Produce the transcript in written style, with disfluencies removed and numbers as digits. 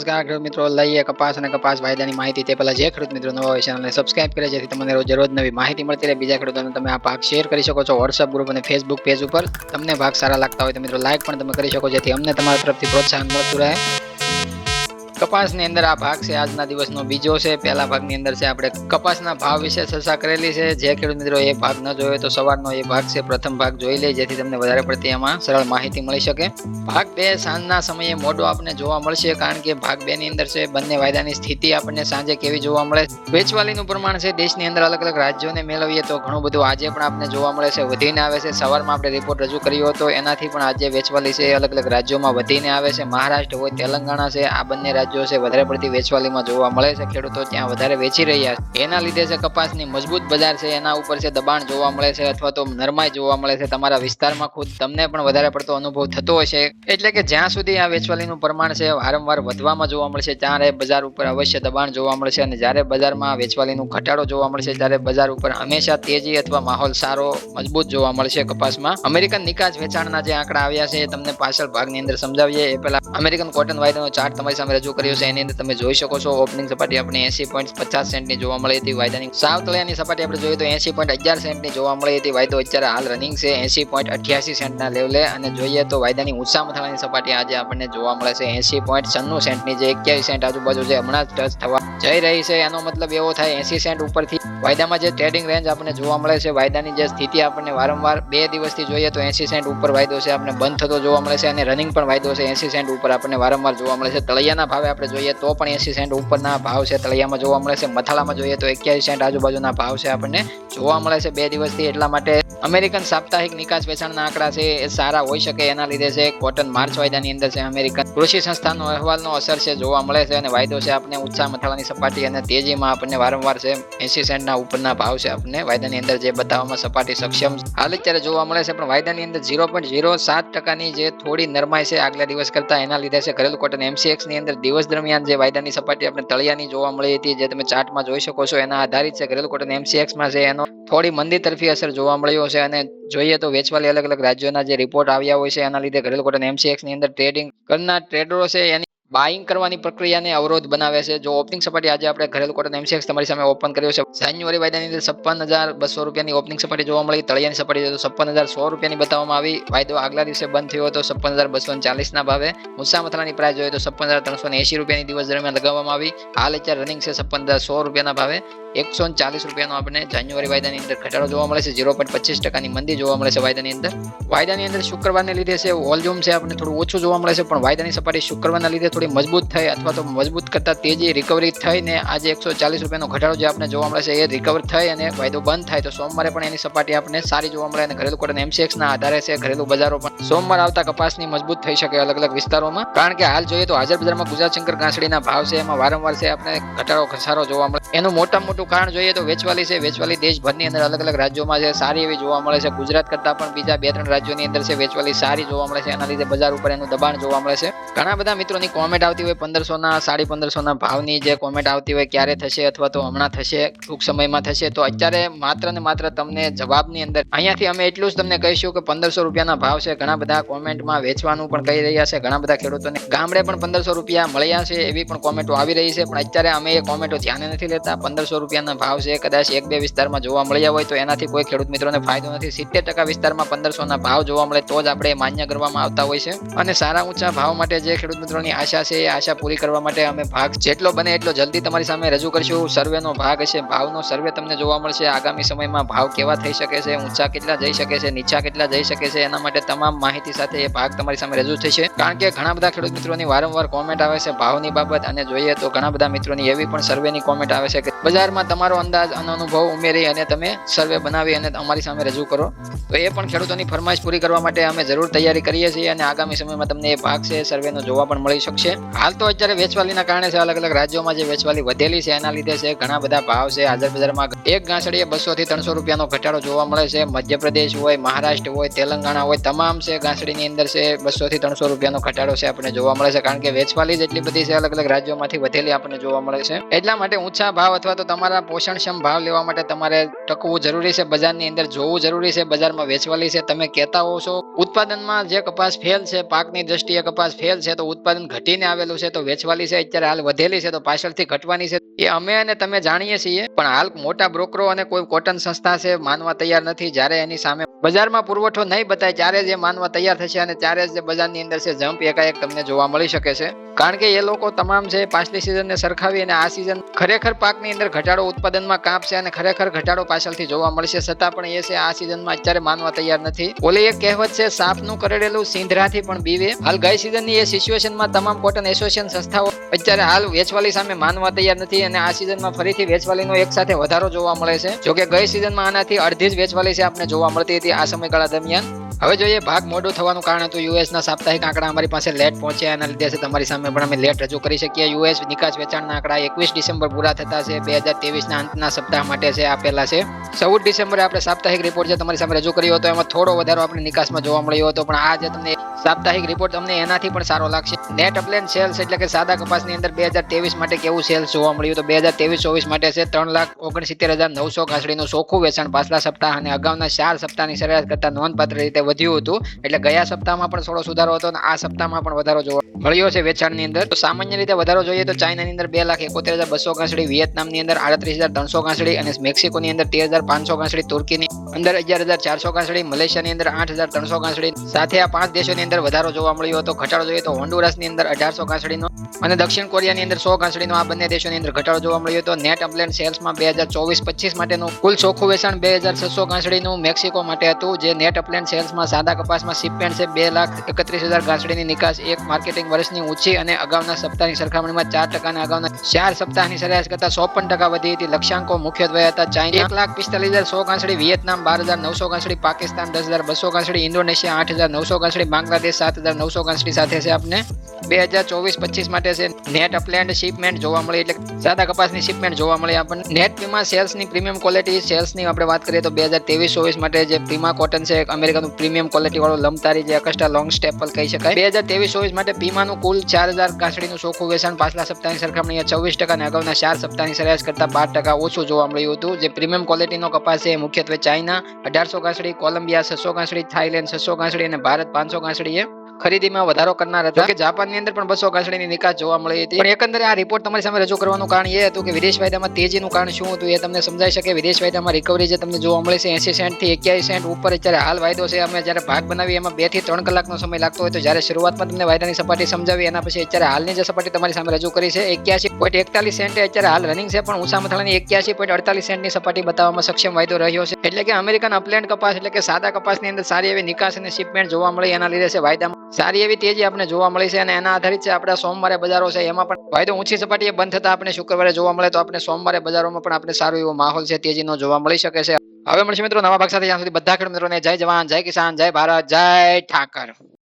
નમસ્કાર ખેડૂત મિત્રો, લઈએ કપાસ અને કપાસ વાયદાની માહિતી. તે પહેલા જે ખેડૂત મિત્રો નવા હોય ચેનલને સબસ્ક્રાઇબ કરે જેથી તમને રોજ નવી માહિતી મળતી રહે. બીજા ખેડૂતોને તમે આ ભાગ શેર કરી શકો છો વોટ્સઅપ ગ્રુપ અને ફેસબુક પેજ ઉપર. તમને ભાગ સારા લાગતા હોય તો મિત્રો લાઈક પણ તમે કરી શકો જેથી અમને તમારા તરફથી પ્રોત્સાહન મળતું રહે. કપાસની અંદર આ ભાગ છે આજના દિવસનો બીજો છે. પહેલા ભાગની અંદર છે આપણે કપાસના ભાવ વિશે ચર્ચા કરેલી છે. જે ખેડૂત મિત્રો એ ભાગ ન જોયો તો સવારનો એ ભાગ છે, પ્રથમ ભાગ જોઈ લે જેથી તમને વધારે પડતી એમાં સરળ માહિતી મળી શકે. ભાગ 2 સાંજના સમયે મોડો આપણને જોવા મળશે, કારણ કે ભાગ 2 ની અંદર છે બંને વાયદાની સ્થિતિ આપણને સાંજે કેવી જોવા મળે. વેચવાલીનું પ્રમાણ છે દેશની અંદર અલગ અલગ રાજ્યોને મેળવીએ તો ઘણું બધું આજે પણ આપણને જોવા મળે છે, વધીને આવે છે. સવારમાં આપણે રિપોર્ટ રજૂ કર્યો હતો એનાથી પણ આજે વેચવાલી છે અલગ અલગ રાજ્યોમાં વધીને આવે છે. મહારાષ્ટ્ર હોય, તેલંગાણા છે, આ બંને રાજ્યો છે વધારે પડતી વેચવાલીમાં જોવા મળે છે. ખેડૂતો ત્યાં વધારે વેચી રહ્યા છે, એના લીધે છે કપાસની મજબૂત બજાર છે એના ઉપર છે દબાણ જોવા મળે છે અથવા તો નરમાઈ જોવા મળે છે. તમારા વિસ્તારમાં ખુદ તમને પણ વધારે પડતો અનુભવ થતો હશે. એટલે કે જ્યાં સુધી આ વેચવાલીનું પ્રમાણ છે વારંવાર વધવામાં જોવા મળશે ત્યારે બજાર ઉપર અવશ્ય દબાણ જોવા મળશે, અને જ્યારે બજારમાં વેચવાલીનું ઘટાડો જોવા મળશે ત્યારે બજાર ઉપર હંમેશા તેજી અથવા માહોલ સારો મજબૂત જોવા મળશે. કપાસમાં અમેરિકન નિકાસ વેચાણના જે આંકડા આવ્યા છે એ તમને પાછળ ભાગની અંદર સમજાવીએ. એ પહેલા અમેરિકન કોટન વાયદાનો ચાર્ટ તમારી સામે રજૂ કર્યો છે. એની અંદર તમે જોઈ શકો છો ઓપનિંગ સપાટી આપણે 80.50 સેન્ટની જોવા મળી હતી. વાયદાની સાવ તળિયાની સપાટી આપણે જોઈએ તો 80.11 સેન્ટની જોવા મળી હતી. વાયદો અત્યારે હાલ રનિંગ છે 80.88 સેન્ટના લેવલે, અને જોઈએ તો વાયદાની ઊંચા મથાળાની સપાટી આજે આપણને જોવા મળે છે 80.96 સેન્ટની, જે 21 સેન્ટ આજુબાજુ જે હમણાં જ ટચ થવા જઈ રહી છે. એનો મતલબ એવો થાય 80 સેન્ટ ઉપરથી વાયદામાં જે ટ્રેડિંગ રેન્જ આપણને જોવા મળે છે. વાયદાની જે સ્થિતિ આપણને વારંવાર 2 દિવસથી જોઈએ તો 80 સેન્ટ ઉપર વાયદો છે આપણે બંધ થતો જોવા મળે છે, અને રનિંગ પણ વાયદો છે 80 સેન્ટ ઉપર આપણને વારંવાર જોવા મળે છે. તળિયાના ભાવે આપણે જોઈએ તો પણ 80 સેન્ટ ઉપરના ભાવ છે તળિયામાં જોવા મળે છે. મથાળામાં જોઈએ તો 21 સેન્ટ આજુબાજુના ભાવ છે આપણને જોવા મળે છે 2 દિવસથી. એટલા માટે અમેરિકન સાપ્તાહિક નિકાસ વેચાણના આંકડા છે એ સારા હોઈ શકે, એના લીધે છે કોટન માર્ચ વાયદાની અંદર છે અમેરિકન કૃષિ સંસ્થાનો અહેવાલનો અસર છે જોવા મળે છે, અને વાયદો છે આપણે ઊંચા મથાળાની સપાટી અને તેજીમાં આપણને વારંવાર છે 80 સેન્ટના ઉપરના ભાવ છે આપણને વાયદાની અંદર જે બતાવવામાં સપાટી સક્ષમ હાલ અત્યારે જોવા મળે છે. પણ વાયદાની અંદર 0.07% જે થોડી નરમાઈ છે આગલા દિવસ કરતા, એના લીધે છે ઘરેલું કોટન MCX ની અંદર દિવસ દરમિયાન જે વાયદાની સપાટી આપણે તળિયાની જોવા મળી હતી જે તમે ચાર્ટમાં જોઈ શકો છો એના આધારિત છે ઘરેલું કોટન MCX માં છે એનો થોડી મંદી તરફી અસર જોવા મળ્યો છે. અને જોઈએ તો વેચવાલી અલગ અલગ રાજ્યોના જે રિપોર્ટ આવ્યા હોય છે એના લીધે ઘરેલું કોટન MCX ની અંદર ટ્રેડિંગ કરનાર ટ્રેડરો છે એની બાઇંગ કરવાની પ્રક્રિયાને અવરોધ બનાવે છે. જો ઓપનિંગ સપાટી આજે આપણે ઘરેલું કોટન MCX તમારી સામે ઓપન કર્યો છે, જાન્યુઆરી વાયદાની અંદર 56,200 રૂપિયાની ઓપનિંગ સપાટી જોવા મળી. તળિયાની સપાટી તો 56,100 રૂપિયાની બતાવવામાં આવી. વાયદો આગલા દિવસે બંધ થયો હતો 56,240 ના ભાવે. ઊંચા મથાળાની પ્રાઇસ જોઈએ તો 56,380 રૂપિયાની દિવસ દરમિયાન લગાવવામાં આવી. હાલ અત્યારે રનિંગ છે 56,100 રૂપિયાના ભાવે. 140 રૂપિયાનો આપણે જાન્યુઆરી વાયદાની અંદર ઘટાડો જોવા મળે છે. 0.25%ની મંદી જોવા મળે છે વાયદાની અંદર. વાયદાની અંદર શુક્રવારને લીધે છે વોલ્યુમ છે આપણે થોડું ઓછું જોવા મળે છે, પણ વાયદાની સપાટી શુક્રવારના લીધે થોડી મજબૂત થઈ અથવા તો મજબૂત કરતા તેજી રિકવરી થઈને આજે 140 રૂપિયાનો ઘટાડો જે આપણે જોવા મળે છે એ રિકવર થઈ અને વાયદો બંધ થાય તો સોમવારે પણ એની સપાટી આપણને સારી જોવા મળે. અને ઘરેલું કોટન MCX ના આધારે છે ઘરેલું બજારો પણ સોમવાર આવતા કપાસની મજબૂત થઈ શકે અલગ અલગ વિસ્તારોમાં. કારણ કે હાલ જોઈએ તો હાજર બજારમાં ગુજરાત શંકર ઘાસડીના ભાવ છે એમાં વારંવાર છે આપણે ઘટાડો ઘસારો જોવા મળે. એનું મોટું કારણ જોઈએ તો વેચવાલી છે. વેચવાલી દેશભરની અંદર અલગ અલગ રાજ્યોમાં છે સારી એવી જોવા મળે છે. ગુજરાત કરતા પણ બીજા 2-3 રાજ્યોની અંદર છે વેચવાલી સારી જોવા મળે છે, એના લીધે બજાર ઉપર એનું દબાણ જોવા મળે છે. ઘણા બધા મિત્રોની કોમેન્ટ આવતી હોય 1500 ના 1550 ના ભાવની જે કોમેન્ટ આવતી હોય ક્યારે થશે અથવા તો હમણાં થશે, ટૂંક સમયમાં થશે. તો અત્યારે માત્ર ને માત્ર તમને જવાબની અંદર અહીંયાથી અમે એટલું જ તમને કહીશું કે 1500 રૂપિયાના ભાવ છે. ઘણા બધા કોમેન્ટમાં વેચવાનું પણ કહી રહ્યા છે. ઘણા બધા ખેડૂતોને ગામડે પણ 1500 રૂપિયા મળ્યા છે એવી પણ કોમેન્ટો આવી રહી છે, પણ અત્યારે અમે એ કોમેન્ટો ધ્યાને નથી લેતા. 1500 રૂપિયાના ભાવ છે કદાચ 1-2 વિસ્તારમાં જોવા મળ્યા હોય તો એનાથી કોઈ ખેડૂત મિત્રોને ફાયદો નથી. 70% વિસ્તારમાં 1500 ના ભાવ જોવા મળે તો જ આપણે માન્ય કરવામાં આવતા હોય છે. અને સારા ઊંચા ભાવ માટે જે ખેડૂત મિત્રોની આશા છે એ આશા પૂરી કરવા માટે અમે ભાગ જેટલો બને એટલો જલ્દી તમારી સામે રજૂ કરશું. સર્વેનો ભાગ હશે, ભાવનો સર્વે તમને જોવા મળશે. આગામી સમયમાં ભાવ કેવા થઈ શકે છે, ઊંચા કેટલા જઈ શકે છે, નીચા કેટલા જઈ શકે છે, એના માટે તમામ માહિતી સાથે એ ભાગ તમારી સામે રજૂ થશે. કારણ કે ઘણા બધા ખેડૂત મિત્રોની વારંવાર કોમેન્ટ આવે છે ભાવની બાબત, અને જોઈએ તો ઘણા બધા મિત્રોની એવી પણ સર્વેની કોમેન્ટ આવે છે કે બજારમાં તમારો અંદાજ અને અનુભવ ઉમેરી અને તમે સર્વે બનાવી અને અમારી સામે રજૂ કરો. તો એ પણ ખેડૂતોની ફરમાઈશ પૂરી કરવા માટે અમે જરૂર તૈયારી કરીએ છીએ, અને આગામી સમયમાં તમને એ ભાગ છે સર્વેનો જોવા પણ મળી શકશે. હાલ તો અત્યારે વેચવાલીના કારણે છે અલગ અલગ રાજ્યોમાં જે વેચવાલી વધેલી છે એના લીધે છે ઘણા બધા ભાવ છે હાજર બજારમાં એક ગાંસડીએ 200 થી 300 રૂપિયાનો ઘટાડો જોવા મળે છે. મધ્યપ્રદેશ હોય, મહારાષ્ટ્ર હોય, તેલંગાણા હોય, તમામ છે ગાંસડીની અંદર છે 200 થી 300 રૂપિયાનો ઘટાડો છે આપણને જોવા મળે છે. કારણ કે વેચવાલી જ એટલી બધી છે અલગ અલગ રાજ્યોમાંથી વધેલી આપણને જોવા મળે છે. એટલા માટે ઊંચા ભાવ અથવા તો તમારા સારા પોષણક્ષમ ભાવ લેવા માટે તમારે ટકવું જરૂરી છે, બજારની અંદર જોવું જરૂરી છે, બજારમાં વેચવાલી છે. તમે કહેતા હો છો ઉત્પાદનમાં જે કપાસ ફેલ છે, પાકની દ્રષ્ટિએ કપાસ ફેલ છે, તો ઉત્પાદન ઘટીને આવેલું છે, તો વેચવાલી છે અત્યારે હાલ વધેલી છે, તો પાછળથી ઘટવાની છે, એ અમે અને તમે જાણીએ છીએ. પણ હાલ મોટા બ્રોકરો અને કોઈ કોટન સંસ્થા છે માનવા તૈયાર નથી. જ્યારે એની સામે બજારમાં પુરવઠો નહીં બતાય ત્યારે જ એ માનવા તૈયાર થશે અને ત્યારે જ બજારની અંદર છે જમ્પ એકાએક તમને જોવા મળી શકે છે. કારણ કે એ લોકો તમામ છે પાછલી સિઝનને સરખાવી અને આ સિઝન ખરેખર પાકની અંદર ઘટાડો ઉત્પાદનમાં કાપશે અને ખરેખર ઘટાડો પાછળથી જોવા મળશે. છતાં પણ એ છે આ સિઝનમાં અત્યારે માનવા તૈયાર નથી. ઓલી એક કહેવત છે, સાપનું કરડેલું સિંધરાથી પણ બીવે. હાલ ગઈ સિઝનની એ સિચ્યુએશનમાં તમામ કોટન એસોસિએશન સંસ્થાઓ અત્યારે હાલ વેચવાલી સામે માનવા તૈયાર નથી અને આ સિઝનમાં ફરીથી વેચવાલીનો એક સાથે વધારો જોવા મળે છે. જોકે ગઈ સિઝનમાં આનાથી અડધી જ વેચવાલી છે આપણે જોવા મળતી હતી આ સમયગાળા દરમિયાન. હવે જોઈએ ભાગ મોડું થવાનું કારણ હતું યુએસના સાપ્તાહિક આંકડા અમારી પાસે લેટ પહોંચ્યા, એના લીધે તમારી સામે પણ અમે લેટ રજૂ કરી શકીએ. યુએસ નિકાસ વેચાણના આંકડા 21 ડિસેમ્બર પૂરા થતા છે. 2023ના અંતના સપ્તાહ માટે છે આપેલા છે. 14 ડિસેમ્બરે આપણે સાપ્તાહિક રિપોર્ટ જે તમારી સામે રજૂ કર્યો હતો એમાં થોડો વધારો આપણે નિકાસમાં જોવા મળ્યો હતો, પણ આ જે તમને સાપ્તાહિક રિપોર્ટ તમને એનાથી પણ સારો લાગશે. નેટ અપલેન સેલ્સ એટલે કે સાદા કપાસની અંદર 2023 માટે કેવું સેલ્સ જોવા મળ્યું તો 2023-24 માટે છે 3,69,900 ગાંસડીનું ચોખ્ખું વેચાણ પાછલા સપ્તાહ અને અગાઉના 4 સપ્તાહની સરેરાશ કરતા નોંધપાત્ર રીતે વધ્યું હતું. એટલે ગયા સપ્તાહમાં પણ થોડો સુધારો હતો અને આ સપ્તાહમાં પણ વધારો જોવા મળ્યો છે વેચાણની અંદર. તો સામાન્ય રીતે વધારો જોઈએ તો ચાઇનાની અંદર 2,71,200 ગાંસડી, વિયેતનામની અંદર 38,300 ગાંસડી અને મેક્સિકોની અંદર 13,500 ગાંસડી, તુર્કીની અંદર 11,400 ગાંસડી, મલેશિયાની અંદર 8,300 ગાંસડી. સાથે આ 5 દેશોની અંદર વધારો જોવા મળ્યો હતો. ઘટાડો જોઈએ તો હોન્ડુરાસની અંદર 1,800 ગાંસડીનો અને દક્ષિણ કોરિયાની અંદર 100 ગાંસડીનો આ બંને દેશોની અંદર ઘટાડો જોવા મળ્યો હતો. નેટ અપલેન્ડ સેલ્સમાં 2024-25 માટેનું કુલ ચોખ્ખું વેચાણ 2,600 ગાંસડીનું મેક્સિકો માટે હતું. જે નેટ અપલેન્ડ સેલ્સમાં સાદા કપાસમાં શિપમેન્ટ છે 2,31,000 ગાંસડીની નિકાસ એક માર્કેટિંગ વર્ષની ઊંચી અને અગાઉના સપ્તાહની સરખામણીમાં 4% અને અગાઉના 4 સપ્તાહની સરેરાશ કરતા 54% વધી હતી. લક્ષ્યાંકો મુખ્યત્વે હતા ચાઇના 1,45,100 ગાંસડી, વિયેતનામ 12,900 ગાંસડી, પાકિસ્તાન 10,200 ગાંસડી, ઇન્ડોનેશિયા 8,900 ગાંસડી, બાંગ્લાદેશ 7,900 ગાંસડી સાથે છે આપને 2024-25 માટે છે નેટ અપલેન્ડ શિપમેન્ટ જોવા મળી, એટલે સાદા કપાસની શિપમેન્ટ જોવા મળી આપણને. નેટ પ્રીમા સેલ્સની પ્રીમિયમ ક્વોલિટી સેલ્સની આપણે વાત કરીએ તો 2023-24 માટે જે પ્રીમા કોટન છે અમેરિકાનું પ્રીમિયમ ક્વોલિટી વાળું લમતારી જે અકસ્ટા લોંગ સ્ટેપલ કહી શકાય. 2023-24 માટે પીમાનું કુલ 4,000 ગાંસડીનું ચોખ્ખું વેચાણ પાછલા સપ્તાહની સરખામણીએ 24% અને અગાઉના 4 સપ્તાહની સરેરાશ કરતા 12% ઓછું જોવા મળ્યું હતું. જે પ્રીમિયમ ક્વોલિટીનો કપાસ છે મુખ્યત્વે ચાઇના 1,800 ગાંસડી, કોલંબિયા 600 ગાંસડી, થાઈલેન્ડ 600 ગાંસડી અને ભારત 500 ગાંસડીએ ખરીદીમાં વધારો કરનાર હતા. કે જાપાનની અંદર પણ 200 ગાંસડીની નિકાસ જોવા મળી હતી. પણ એકંદરે આ રિપોર્ટ તમારી સામે રજૂ કરવાનું કારણ એ હતું કે વિદેશ વાયદામાં તેજીનું કારણ શું હતું એ તમને સમજાઈ શકે. વિદેશ વાયદામાં રિકવરી જે તમને જોવા મળે છે 80 સેન્ટ થી 81 સેન્ટ ઉપર અત્યારે હાલ વાયદો છે. અમે જ્યારે ભાગ બનાવી એમાં 2 થી 3 કલાકનો સમય લાગતો હોય તો જ્યારે શરૂઆતમાં તમને વાયદાની સપાટી સમજાવી એના પછી અત્યારે હાલની જે સપાટી તમારી સામે રજૂ કરી છે 81.41 સેન્ટે અત્યારે હાલ રનિંગ છે, પણ ઊંચા મથાળાની 81.48 સેન્ટની સપાટી બતાવવામાં સક્ષમ વાયદો રહ્યો છે. એટલે કે અમેરિકન અપલેન્ડ કપાસ એટલે કે સાદા કપાસની અંદર સારી એવી નિકાસ અને શિપમેન્ટ જોવા મળી, એના લીધે છે વાયદામાં સારી એવી તેજી આપણે જોવા મળી છે અને એના આધારિત છે આપણા સોમવારે બજારો છે એમાં પણ વાયદો ઊંચી સપાટીએ બંધ થતા આપણે શુક્રવારે જોવા મળે તો આપણે સોમવારે બજારોમાં પણ આપણે સારો એવો માહોલ છે તેજીનો જોવા મળી શકે છે. હવે મળશે મિત્રો નવા ભાગ સાથે. ત્યાં સુધી બધા ખેડૂત મિત્રોને જય જવાન, જય કિસાન, જય ભારત, જય ઠાકર.